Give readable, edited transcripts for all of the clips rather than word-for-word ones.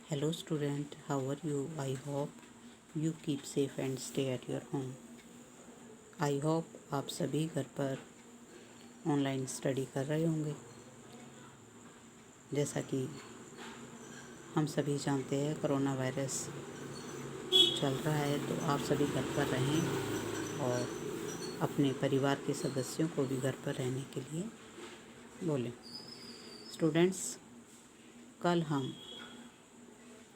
Hello student, how are you? I hope you keep safe and stay at your home. I hope आप सभी घर पर online study कर रहे होंगे। जैसा कि हम सभी जानते हैं कोरोना वायरस चल रहा है, तो आप सभी घर पर रहें और अपने परिवार के सदस्यों को भी घर पर रहने के लिए बोलें। स्टूडेंट्स, कल हम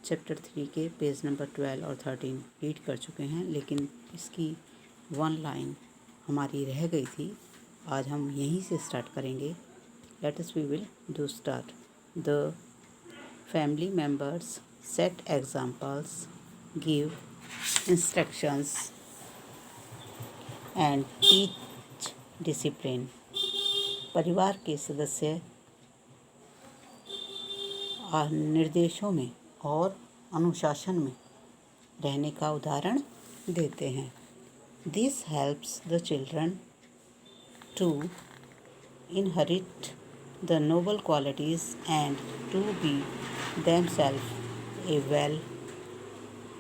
चैप्टर 3 के पेज नंबर 12 और 13 रीड कर चुके हैं, लेकिन इसकी 1 लाइन हमारी रह गई थी। आज हम यहीं से स्टार्ट करेंगे। Let us we will do start. The family members set examples, give instructions and teach discipline. परिवार के सदस्य निर्देशों में और अनुशासन में रहने का उदाहरण देते हैं। This helps the children to inherit the noble qualities and to be themselves a well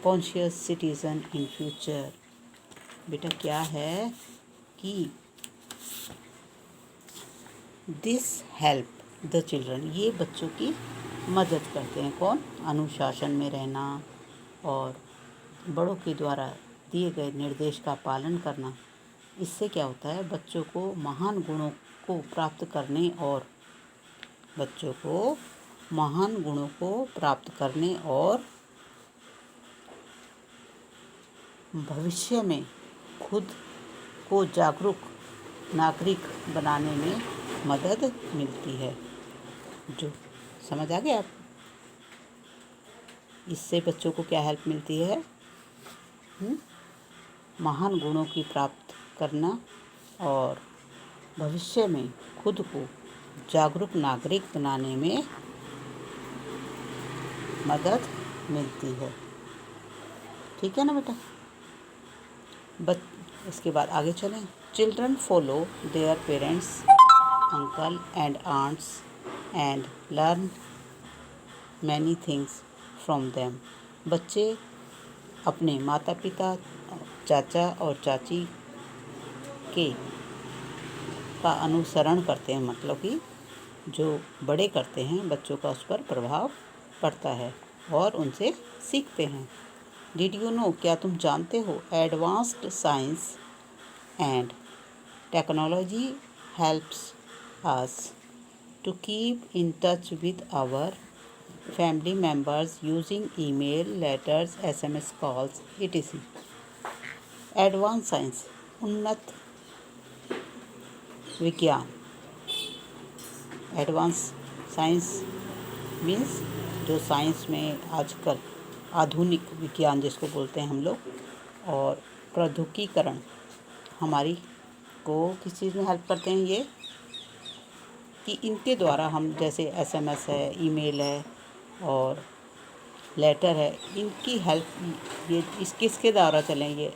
conscious citizen in future. बेटा क्या है कि दिस हेल्प द चिल्ड्रन, ये बच्चों की मदद करते हैं। कौन? अनुशासन में रहना और बड़ों के द्वारा दिए गए निर्देश का पालन करना। इससे क्या होता है? बच्चों को महान गुणों को प्राप्त करने और भविष्य में खुद को जागरूक नागरिक बनाने में मदद मिलती है। जो समझ आ गया आप? इससे बच्चों को क्या हेल्प मिलती है? महान गुणों की प्राप्त करना और भविष्य में खुद को जागरूक नागरिक बनाने में मदद मिलती है। ठीक है ना बेटा? इसके बाद आगे चलें। Children follow their parents, uncle and aunts and learn many things from them. बच्चे अपने माता पिता, चाचा और चाची का अनुसरण करते हैं, मतलब कि जो बड़े करते हैं बच्चों का उस पर प्रभाव पड़ता है और उनसे सीखते हैं। डिड यू नो, क्या तुम जानते हो? Advanced science and technology helps us to keep in touch with our family members using email, letters, SMS calls, etc. Advance science, उन्नत विज्ञान। एडवांस साइंस मीन्स जो साइंस में आजकल आधुनिक विज्ञान जिसको बोलते हैं हम लोग, और प्रौद्योगिकीकरण हमारी को किस चीज़ में हेल्प करते हैं? ये कि इनके द्वारा हम, जैसे SMS है, ईमेल है और लेटर है, इनकी हेल्प ये किसके द्वारा चलें? ये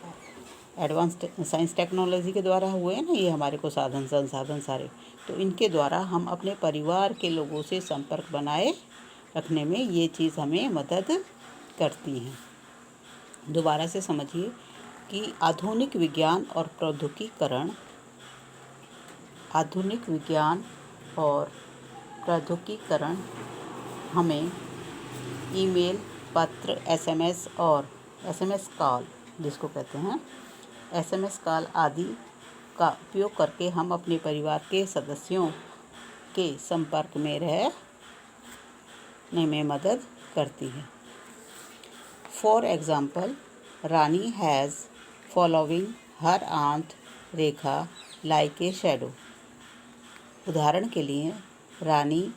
एडवांस साइंस टेक्नोलॉजी के द्वारा हुए हैं ना ये हमारे को संसाधन सारे। तो इनके द्वारा हम अपने परिवार के लोगों से संपर्क बनाए रखने में ये चीज़ हमें मदद करती हैं। दोबारा से समझिए कि आधुनिक विज्ञान और प्रौद्योगिकीकरण हमें ईमेल, पत्र, SMS और SMS कॉल जिसको कहते हैं, SMS कॉल आदि का उपयोग करके हम अपने परिवार के सदस्यों के संपर्क में रहने में मदद करती है। For example, Rani has following her aunt Rekha like a shadow. उदाहरण के लिए, रानी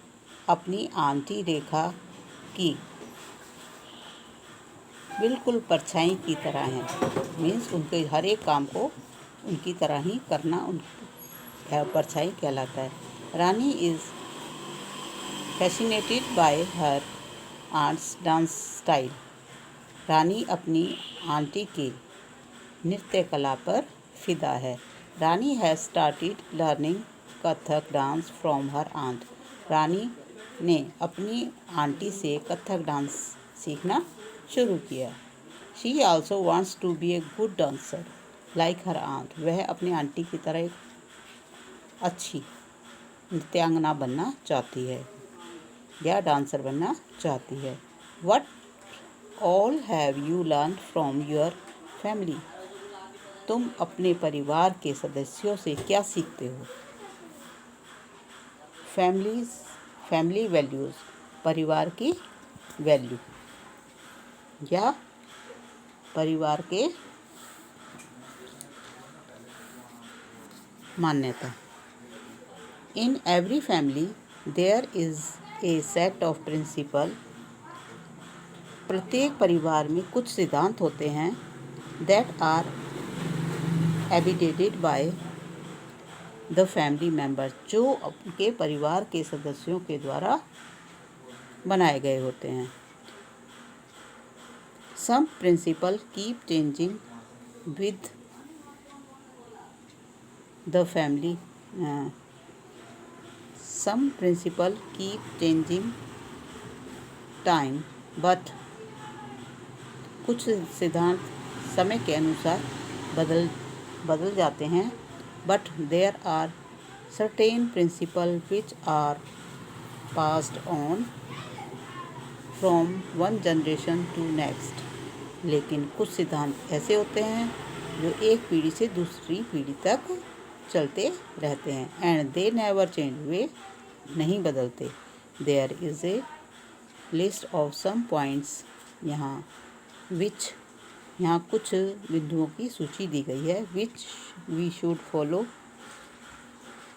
अपनी आंटी रेखा की बिल्कुल परछाई की तरह है। मीन्स उनके हर एक काम को उनकी तरह ही करना परछाई कहलाता है। Rani is fascinated by her aunt's dance style. Rani अपनी आंटी की नृत्य कला पर फिदा है। Rani has started learning kathak dance from her aunt. Rani ने अपनी आंटी से कथक डांस सीखना शुरू किया। She also wants to be a good dancer like her aunt. वह अपनी आंटी की तरह एक अच्छी नृत्यांगना बनना चाहती है या डांसर बनना चाहती है। What all have you learn from your family. तुम अपने परिवार के सदस्यों से क्या सीखते हो? फैमिली वैल्यूज़, परिवार की वैल्यू या परिवार के मान्यता। In every family there is a set of principle. प्रत्येक परिवार में कुछ सिद्धांत होते हैं that are abidated by the family members, जो उनके परिवार के सदस्यों के द्वारा बनाए गए होते हैं। Some principle keep changing with the family. Some principle keep changing time, but कुछ सिद्धांत समय के अनुसार बदल जाते हैं। But there are certain principle which are passed on from one generation to next. लेकिन कुछ सिद्धांत ऐसे होते हैं जो एक पीढ़ी से दूसरी पीढ़ी तक चलते रहते हैं। एंड दे नेवर चेंज, वे नहीं बदलते। There is a list of some points, यहाँ कुछ बिंदुओं की सूची दी गई है। Which we should follow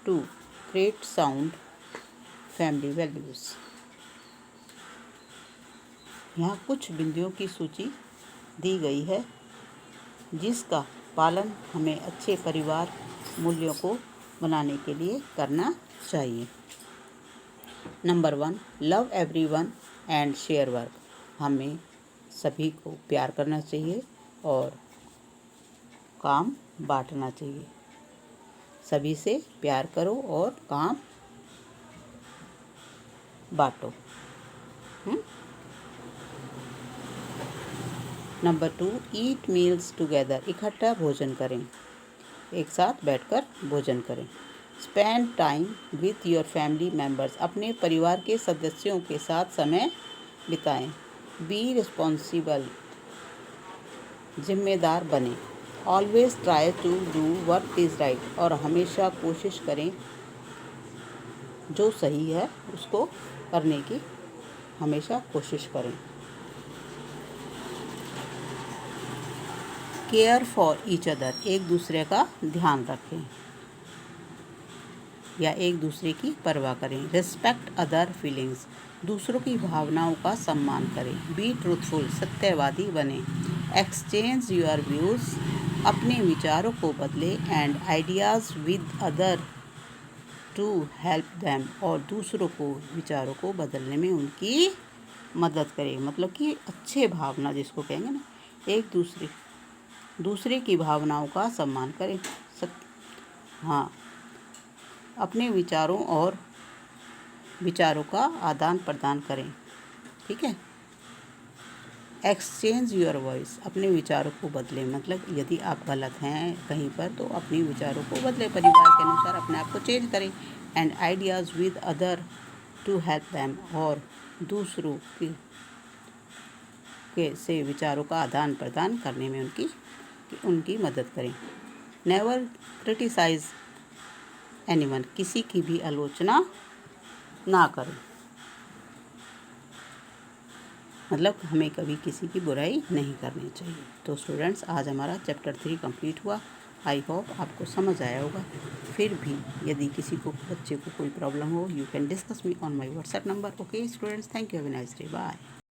to create sound family values. यहाँ कुछ बिंदुओं की सूची दी गई है जिसका पालन हमें अच्छे परिवार मूल्यों को बनाने के लिए करना चाहिए। Number 1, love everyone and share work. हमें सभी को प्यार करना चाहिए और काम बांटना चाहिए। सभी से प्यार करो और काम बांटो। नंबर 2, ईट मील्स टुगेदर। इकट्ठा भोजन करें, एक साथ बैठकर भोजन करें। Spend time with your family members. अपने परिवार के सदस्यों के साथ समय बिताएं। बी रिस्पॉन्सिबल, जिम्मेदार बने। Always try to do what is right. और हमेशा कोशिश करें जो सही है उसको करने की हमेशा कोशिश करें। केयर फॉर ईच अदर, एक दूसरे का ध्यान रखें या एक दूसरे की परवाह करें। रिस्पेक्ट अदर फीलिंग्स, दूसरों की भावनाओं का सम्मान करें। बी ट्रूथफुल, सत्यवादी बने। एक्सचेंज योर व्यूज़, अपने विचारों को बदलें। And ideas with other to help them, और दूसरों को विचारों को बदलने में उनकी मदद करें। मतलब कि अच्छे भावना जिसको कहेंगे ना, एक दूसरे की भावनाओं का सम्मान करें। अपने विचारों का आदान प्रदान करें। ठीक है। एक्सचेंज योर वॉइस, अपने विचारों को बदलें। मतलब यदि आप गलत हैं कहीं पर तो अपने विचारों को बदलें, परिवार के अनुसार अपने आप को चेंज करें। And ideas with other to help them, और दूसरों से विचारों का आदान प्रदान करने में उनकी मदद करें। नेवर क्रिटिसाइज एनीवन, किसी की भी आलोचना ना करें। मतलब हमें कभी किसी की बुराई नहीं करनी चाहिए। तो स्टूडेंट्स, आज हमारा चैप्टर 3 कंप्लीट हुआ। आई होप आपको समझ आया होगा। फिर भी यदि किसी को बच्चे को कोई प्रॉब्लम हो, you can discuss me on my WhatsApp number. Okay students, thank you, have a nice day, bye.